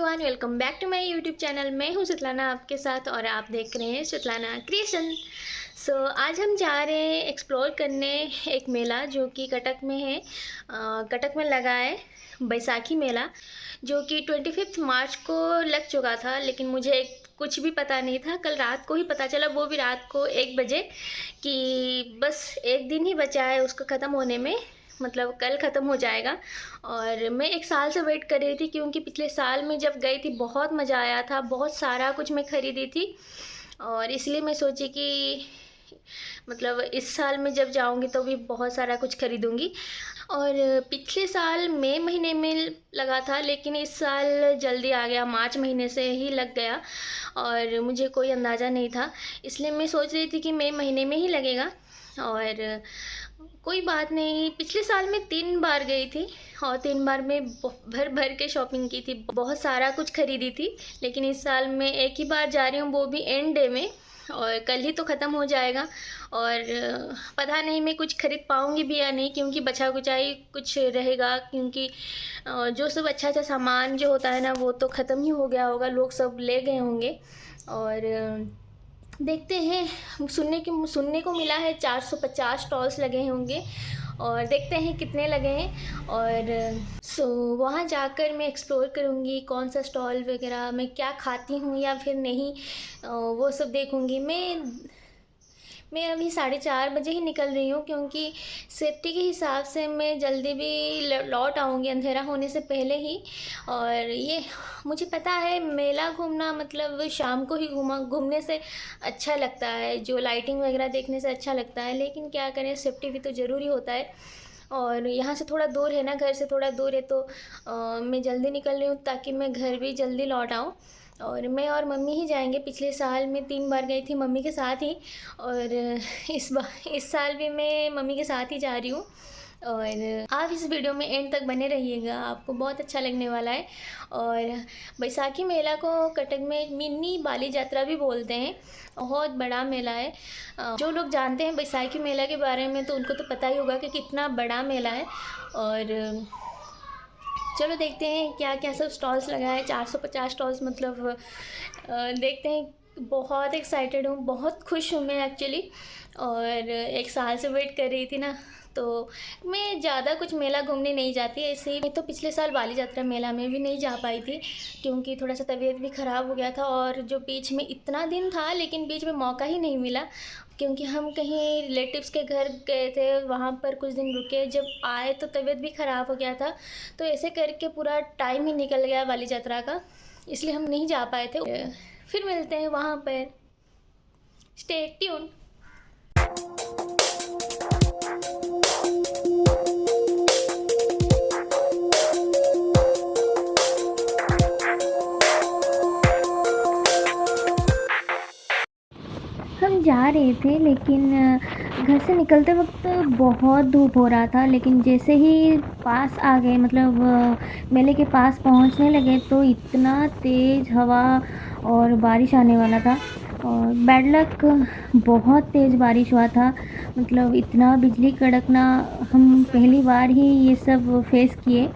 Everyone, welcome back to my YouTube channel. मैं हूं सुतलाना आपके साथ और आप देख रहे हैं सुतलाना क्रिएशन। आज हम जा रहे हैं एक्सप्लोर करने एक मेला जो कि कटक में है। कटक में लगा है बैसाखी मेला, जो कि 25 मार्च को लग चुका था, लेकिन मुझे कुछ भी पता नहीं था। कल रात को ही पता चला, वो भी रात को 1 बजे, कि बस एक दिन ही बचा है उसको ख़त्म होने में, मतलब कल ख़त्म हो जाएगा। और मैं 1 साल से वेट कर रही थी, क्योंकि पिछले साल में जब गई थी बहुत मज़ा आया था, बहुत सारा कुछ मैं ख़रीदी थी। और इसलिए मैं सोची कि मतलब इस साल में जब जाऊंगी तो भी बहुत सारा कुछ ख़रीदूंगी। और पिछले साल मई महीने में लगा था, लेकिन इस साल जल्दी आ गया, मार्च महीने से ही लग गया और मुझे कोई अंदाज़ा नहीं था। इसलिए मैं सोच रही थी कि मई महीने में ही लगेगा। और कोई बात नहीं, पिछले साल में 3 बार गई थी और 3 बार में भर भर के शॉपिंग की थी, बहुत सारा कुछ खरीदी थी। लेकिन इस साल मैं एक ही बार जा रही हूँ, वो भी एंड डे में, और कल ही तो ख़त्म हो जाएगा। और पता नहीं मैं कुछ खरीद पाऊँगी भी या नहीं, क्योंकि बचा कुचाई कुछ रहेगा, क्योंकि जो सब अच्छा अच्छा सामान जो होता है ना, वो तो ख़त्म ही हो गया होगा, लोग सब ले गए होंगे। और देखते हैं, सुनने को मिला है 450 स्टॉल्स लगे होंगे, और देखते हैं कितने लगे हैं। और वहाँ जाकर मैं एक्सप्लोर करूँगी कौन सा स्टॉल वगैरह, मैं क्या खाती हूँ या फिर नहीं, वो सब देखूँगी। मैं अभी 4:30 बजे ही निकल रही हूँ, क्योंकि सेफ्टी के हिसाब से मैं जल्दी भी लौट आऊँगी अंधेरा होने से पहले ही। और ये मुझे पता है, मेला घूमना मतलब शाम को ही घूमने से अच्छा लगता है, जो लाइटिंग वगैरह देखने से अच्छा लगता है, लेकिन क्या करें, सेफ्टी भी तो ज़रूरी होता है। और यहाँ से थोड़ा दूर है ना, घर से थोड़ा दूर है, तो मैं जल्दी निकल रही हूँ ताकि मैं घर भी जल्दी लौट आऊँ। और मैं और मम्मी ही जाएंगे। पिछले साल मैं 3 बार गई थी मम्मी के साथ ही, और इस साल भी मैं मम्मी के साथ ही जा रही हूँ। और आप इस वीडियो में एंड तक बने रहिएगा, आपको बहुत अच्छा लगने वाला है। और बैसाखी मेला को कटक में मिनी बाली यात्रा भी बोलते हैं, बहुत बड़ा मेला है। जो लोग जानते हैं बैसाखी मेला के बारे में, तो उनको तो पता ही होगा कि कितना बड़ा मेला है। और चलो देखते हैं क्या क्या सब स्टॉल्स लगा है। 450 स्टॉल्स, मतलब देखते हैं। बहुत एक्साइटेड हूँ, बहुत खुश हूँ मैं एक्चुअली। और 1 साल से वेट कर रही थी ना, तो मैं ज़्यादा कुछ मेला घूमने नहीं जाती ऐसे ही। मैं तो पिछले साल बाली यात्रा मेला में भी नहीं जा पाई थी, क्योंकि थोड़ा सा तबीयत भी ख़राब हो गया था, और जो बीच में इतना दिन था, लेकिन बीच में मौका ही नहीं मिला, क्योंकि हम कहीं रिलेटिव्स के घर गए थे, वहाँ पर कुछ दिन रुके, जब आए तो तबीयत भी ख़राब हो गया था। तो ऐसे करके पूरा टाइम ही निकल गया बाली यात्रा का, इसलिए हम नहीं जा पाए थे। फिर मिलते हैं वहाँ पर, स्टे ट्यून। हम जा रहे थे, लेकिन घर से निकलते वक्त बहुत धूप हो रहा था, लेकिन जैसे ही पास आ गए, मतलब मेले के पास पहुंचने लगे, तो इतना तेज़ हवा और बारिश आने वाला था। और बैड लक, बहुत तेज़ बारिश हुआ था, मतलब इतना बिजली कड़कना हम पहली बार ही ये सब फेस किए।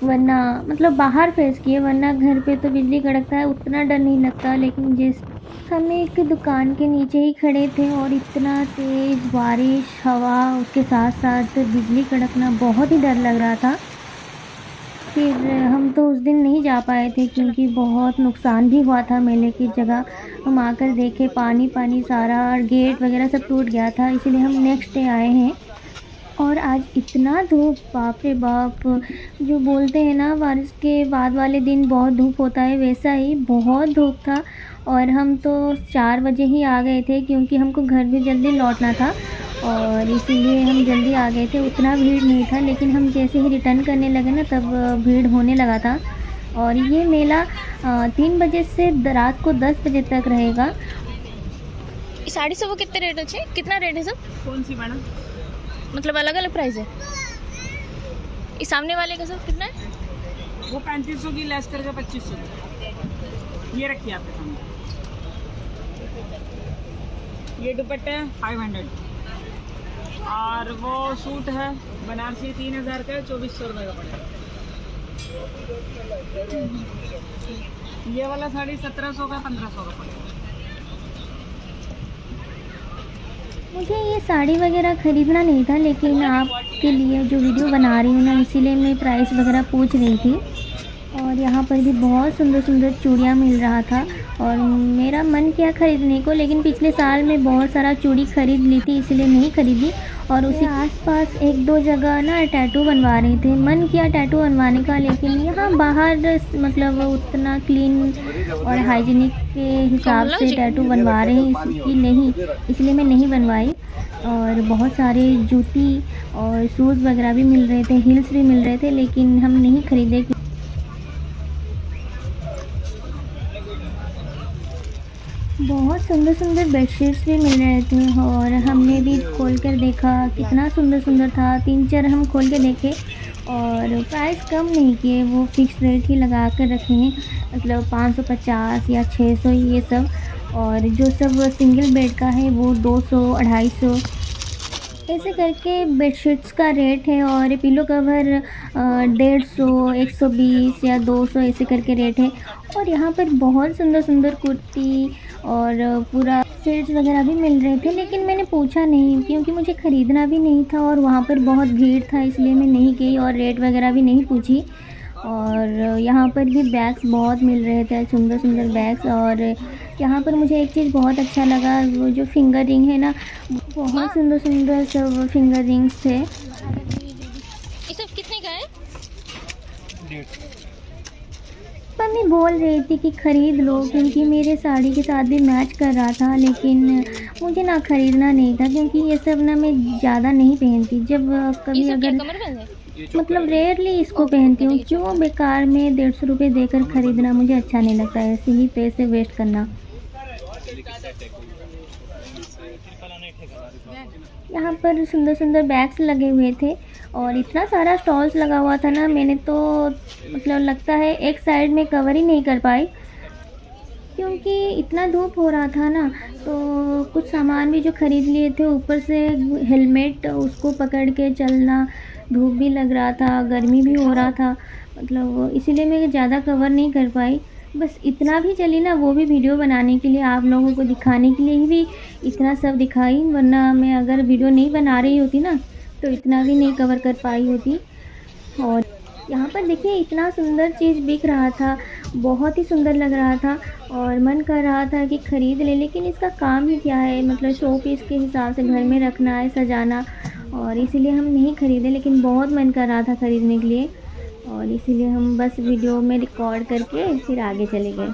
वरना मतलब बाहर फेस किए, वरना घर पे तो बिजली कड़कता है, उतना डर नहीं लगता। लेकिन हम एक दुकान के नीचे ही खड़े थे, और इतना तेज़ बारिश, हवा, उसके साथ साथ बिजली कड़कना, बहुत ही डर लग रहा था। फिर हम तो उस दिन नहीं जा पाए थे, क्योंकि बहुत नुकसान भी हुआ था मेले की जगह। हम आकर देखे पानी पानी सारा, और गेट वगैरह सब टूट गया था, इसीलिए हम नेक्स्ट डे आए हैं। और आज इतना धूप, बाप रे बाप, जो बोलते हैं ना बारिश के बाद वाले दिन बहुत धूप होता है, वैसा ही बहुत धूप था। और हम तो 4 बजे ही आ गए थे, क्योंकि हमको घर भी जल्दी लौटना था, और इसीलिए हम जल्दी आ गए थे। उतना भीड़ नहीं था, लेकिन हम जैसे ही रिटर्न करने लगे ना, तब भीड़ होने लगा था। और ये मेला 3 बजे से रात को 10 बजे तक रहेगा। साड़ी सब कितने रेट अच्छे, कितना रेट है सब? कौन सी मैडम? मतलब अलग अलग प्राइस है। इस सामने वाले का सब कितना है? वो 3500 की, लेस करके 2500 की। ये रखिए आपके सामने। ये दुपट्टा है 500, और वो सूट है बनारसी 3000 का, 2400 रुपये का पड़ेगा। ये वाला साड़ी 1700 का 1500 का पड़ेगा। मुझे ये साड़ी वगैरह ख़रीदना नहीं था, लेकिन आपके लिए जो वीडियो बना रही हूँ ना, इसीलिए मैं प्राइस वगैरह पूछ रही थी। और यहाँ पर भी बहुत सुंदर सुंदर चूड़ियाँ मिल रहा था और मेरा मन किया ख़रीदने को, लेकिन पिछले साल मैं बहुत सारा चूड़ी ख़रीद ली थी, इसलिए नहीं ख़रीदी। और उसी आसपास एक दो जगह ना टैटू बनवा रहे थे, मन किया टैटू बनवाने का, लेकिन यहाँ बाहर मतलब उतना क्लीन और हाइजीनिक के हिसाब से टैटू बनवा रहे हैं इसकी नहीं, इसलिए मैं नहीं बनवाई। और बहुत सारे जूती और शूज़ वगैरह भी मिल रहे थे, हील्स भी मिल रहे थे, लेकिन हम नहीं ख़रीदे। बहुत सुंदर सुंदर बेडशीट्स भी मिल रहे थे और हमने भी खोल कर देखा, कितना सुंदर सुंदर था। 3-4 हम खोल के देखे और प्राइस कम नहीं किए, वो फिक्स रेट ही लगा कर रखे हैं, मतलब 550 या 600 ये सब। और जो सब सिंगल बेड का है वो 200, 250 ऐसे करके बेडशीट्स का रेट है। और पिलो कवर 150, 120 या 200 ऐसे करके रेट है। और यहाँ पर बहुत सुंदर सुंदर कुर्ती और पूरा सेट्स वगैरह भी मिल रहे थे, लेकिन मैंने पूछा नहीं क्योंकि मुझे ख़रीदना भी नहीं था और वहाँ पर बहुत भीड़ था, इसलिए मैं नहीं गई और रेट वगैरह भी नहीं पूछी। और यहाँ पर भी बैग्स बहुत मिल रहे थे, सुंदर सुंदर बैग्स। और यहाँ पर मुझे एक चीज़ बहुत अच्छा लगा, वो जो फिंगर रिंग है ना, बहुत सुंदर सुंदर सब फिंगर रिंग्स थे। ये सब कितने का है? मम्मी बोल रही थी कि ख़रीद लो क्योंकि मेरे साड़ी के साथ भी मैच कर रहा था, लेकिन मुझे ना ख़रीदना नहीं था क्योंकि ये सब ना मैं ज़्यादा नहीं पहनती। जब कभी अगर मतलब रेयरली इसको पहनती हूँ, क्यों बेकार में 150 रुपये देकर ख़रीदना मुझे अच्छा नहीं लगता है, ऐसे ही पैसे वेस्ट करना। यहाँ पर सुंदर सुंदर बैग्स लगे हुए थे और इतना सारा स्टॉल्स लगा हुआ था ना, मैंने तो मतलब लगता है एक साइड में कवर ही नहीं कर पाई क्योंकि इतना धूप हो रहा था ना। तो कुछ सामान भी जो ख़रीद लिए थे, ऊपर से हेलमेट उसको पकड़ के चलना, धूप भी लग रहा था, गर्मी भी हो रहा था, मतलब इसीलिए मैं ज़्यादा कवर नहीं कर पाई। बस इतना भी चली ना, वो भी वीडियो बनाने के लिए, आप लोगों को दिखाने के लिए ही भी इतना सब दिखाई, वरना मैं अगर वीडियो नहीं बना रही होती ना तो इतना भी नहीं कवर कर पाई होती। और यहाँ पर देखिए इतना सुंदर चीज़ बिक रहा था, बहुत ही सुंदर लग रहा था और मन कर रहा था कि ख़रीद ले, लेकिन इसका काम ही क्या है, मतलब शो पीस के हिसाब से घर में रखना है, सजाना, और इसीलिए हम नहीं ख़रीदे। लेकिन बहुत मन कर रहा था ख़रीदने के लिए और इसीलिए हम बस वीडियो में रिकॉर्ड करके फिर आगे चले गए।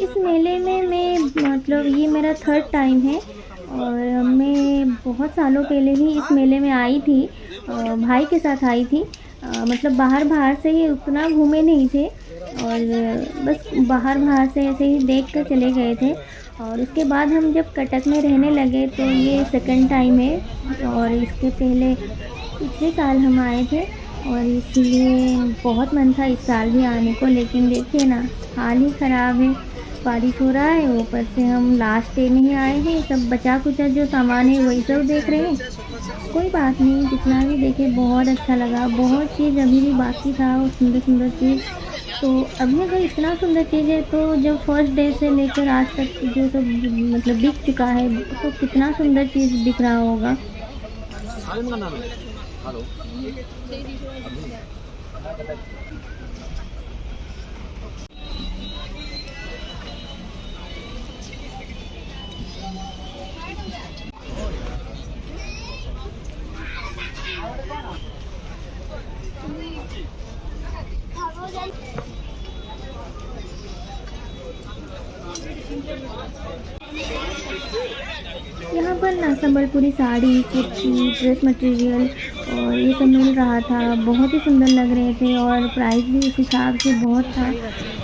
इस मेले में मैं मतलब ये मेरा 3rd टाइम है और मैं बहुत सालों पहले ही इस मेले में आई थी, भाई के साथ आई थी। मतलब बाहर से ही, उतना घूमे नहीं थे और बस बाहर से ऐसे ही देख कर चले गए थे। और उसके बाद हम जब कटक में रहने लगे तो ये 2nd टाइम है और इसके पहले पिछले साल हम आए थे और इसलिए बहुत मन था इस साल भी आने को। लेकिन देखिए ना, हाल ही ख़राब है, बारिश हो रहा है, ऊपर से हम लास्ट डे में ही आए हैं, सब बचा कुचा जो सामान है वही सब देख रहे हैं। कोई बात नहीं, जितना भी देखे बहुत अच्छा लगा। बहुत चीज़ अभी भी बाकी था और सुंदर सुंदर चीज़। तो अभी अगर इतना सुंदर चीज़ है तो जब फर्स्ट डे से लेकर आज तक जो सब मतलब बिक चुका है, तो कितना सुंदर चीज़ बिक रहा होगा। यहाँ पर ना संबलपुरी साड़ी, कुर्ती, ड्रेस मटेरियल और ये सब मिल रहा था, बहुत ही सुंदर लग रहे थे और प्राइस भी उस हिसाब से बहुत था।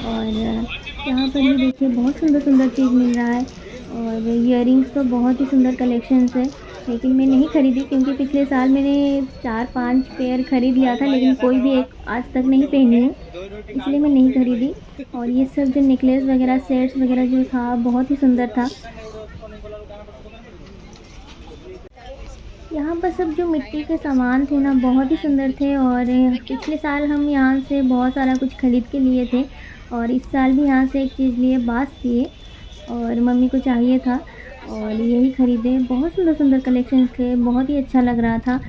और यहाँ पर भी देखिए बहुत सुंदर सुंदर चीज़ मिल रहा है और इयररिंग्स तो बहुत ही सुंदर कलेक्शंस है, लेकिन मैं नहीं ख़रीदी क्योंकि पिछले साल मैंने 4-5 पेयर ख़रीद लिया था, लेकिन कोई भी एक आज तक नहीं पहनी हूँ, इसलिए मैं नहीं ख़रीदी। और ये सब जो नेकलेस वगैरह, सेट्स वगैरह जो था बहुत ही सुंदर था। यहाँ पर सब जो मिट्टी के सामान थे ना बहुत ही सुंदर थे। और पिछले साल हम यहाँ से बहुत सारा कुछ खरीद के लिए थे और इस साल भी यहाँ से एक चीज़ लिए, बाँस लिए और मम्मी को चाहिए था और यही खरीदे। बहुत सुंदर सुंदर कलेक्शन थे, बहुत ही अच्छा लग रहा था।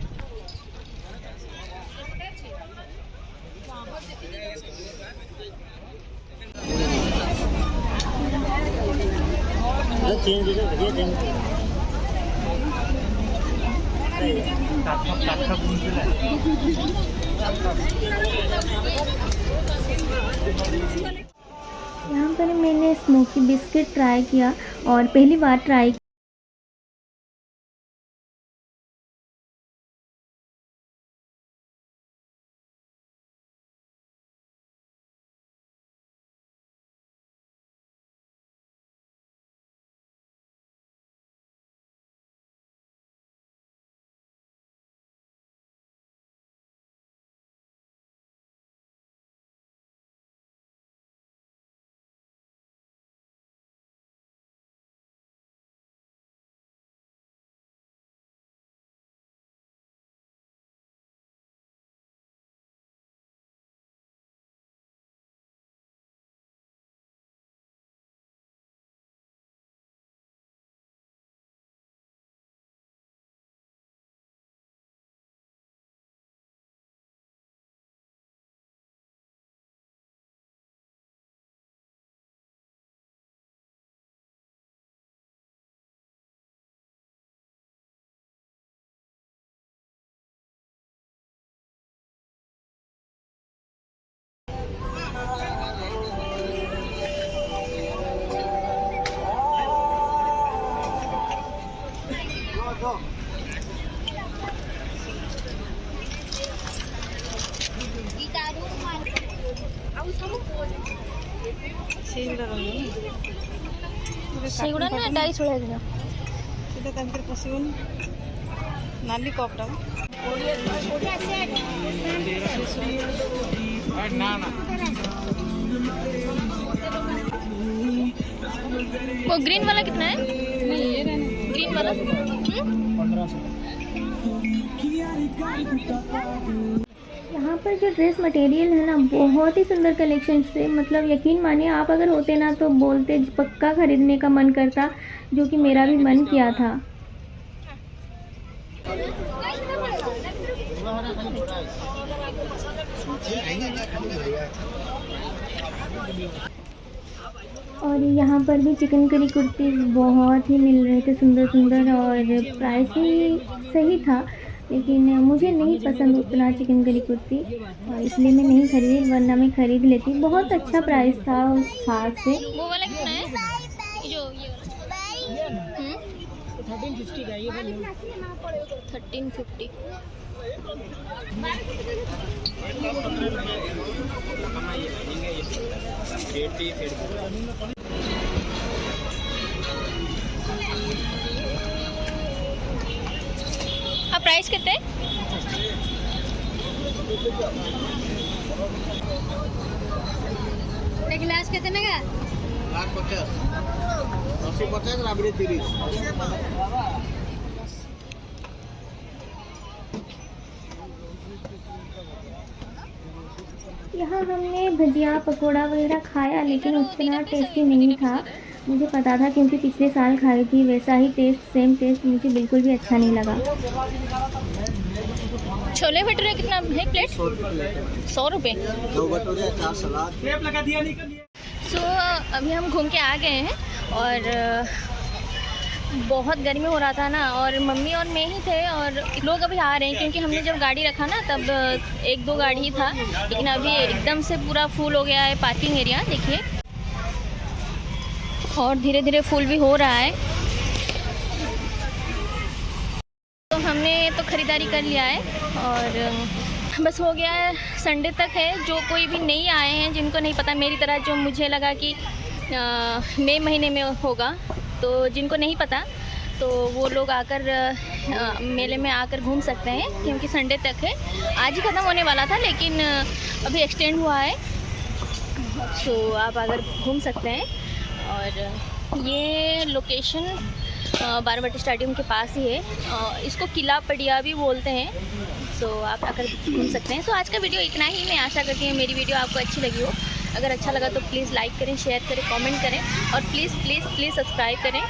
यहाँ पर मैंने स्मोकी बिस्किट ट्राई किया और पहली बार ट्राई ସେଗୁଡ଼ା ନା ଟାଇସ୍ ଭଳିଆ ଦିନ ସେଟା ତା ଭିତରେ ପଶିବନି। ନାଲି କପ୍ଟା वो ग्रीन वाला कितना है? नहीं, ये रहने ग्रीन वाला 1500। यहाँ पर जो ड्रेस मटेरियल है ना बहुत ही सुंदर कलेक्शन थे। मतलब यकीन मानिए आप अगर होते ना तो बोलते पक्का खरीदने का मन करता, जो कि मेरा भी मन किया था। और यहाँ पर भी चिकन करी कुर्तीज़ बहुत ही मिल रहे थे, सुंदर सुंदर, और प्राइस भी सही था। लेकिन मुझे नहीं पसंद उतना चिकन करी कुर्ती और इसलिए मैं नहीं खरीदी, वरना मैं ख़रीद लेती। बहुत अच्छा प्राइस था उस हिसाब से। वो वाला कितना है? जो ये वाला 1350 का ये 1350। आप प्राइस कितने? गिलास कितने का? 50, 80, राबड़ी 30। यहाँ हमने भजिया पकोड़ा वगैरह खाया, लेकिन उतना टेस्टी नहीं था। मुझे पता था क्योंकि पिछले साल खाई थी, वैसा ही टेस्ट, सेम टेस्ट मुझे बिल्कुल भी अच्छा नहीं लगा। छोले भटूरे कितना है प्लेट? 100 रुपये। 2 भटूरे, 4 सलाद। सो अभी हम घूम के आ गए हैं और बहुत गर्मी हो रहा था ना, और मम्मी और मैं ही थे और लोग अभी आ रहे हैं क्योंकि हमने जब गाड़ी रखा ना तब 1-2 गाड़ी ही था, लेकिन अभी एकदम से पूरा फुल हो गया है पार्किंग एरिया, देखिए। और धीरे धीरे फुल भी हो रहा है। तो हमने तो ख़रीदारी कर लिया है और बस हो गया है, संडे तक है। जो कोई भी नहीं आए हैं, जिनको नहीं पता, मेरी तरह जो मुझे लगा कि मई महीने में होगा, तो जिनको नहीं पता तो वो लोग आकर मेले में आकर घूम सकते हैं क्योंकि संडे तक है। आज ही ख़त्म होने वाला था लेकिन अभी एक्सटेंड हुआ है, तो आप अगर घूम सकते हैं। और ये लोकेशन बारामती स्टेडियम के पास ही है। इसको किला पड़िया भी बोलते हैं। सो आप आकर घूम सकते हैं। सो आज का वीडियो इतना ही। मैं आशा करती हूँ मेरी वीडियो आपको अच्छी लगी हो। अगर अच्छा लगा तो प्लीज़ लाइक करें, शेयर करें, कमेंट करें और प्लीज़ प्लीज़ प्लीज़ सब्सक्राइब करें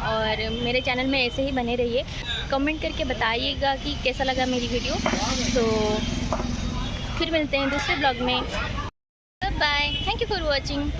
और मेरे चैनल में ऐसे ही बने रहिए। कमेंट करके बताइएगा कि कैसा लगा मेरी वीडियो। तो फिर मिलते हैं दूसरे ब्लॉग में। Bye, thank you for watching.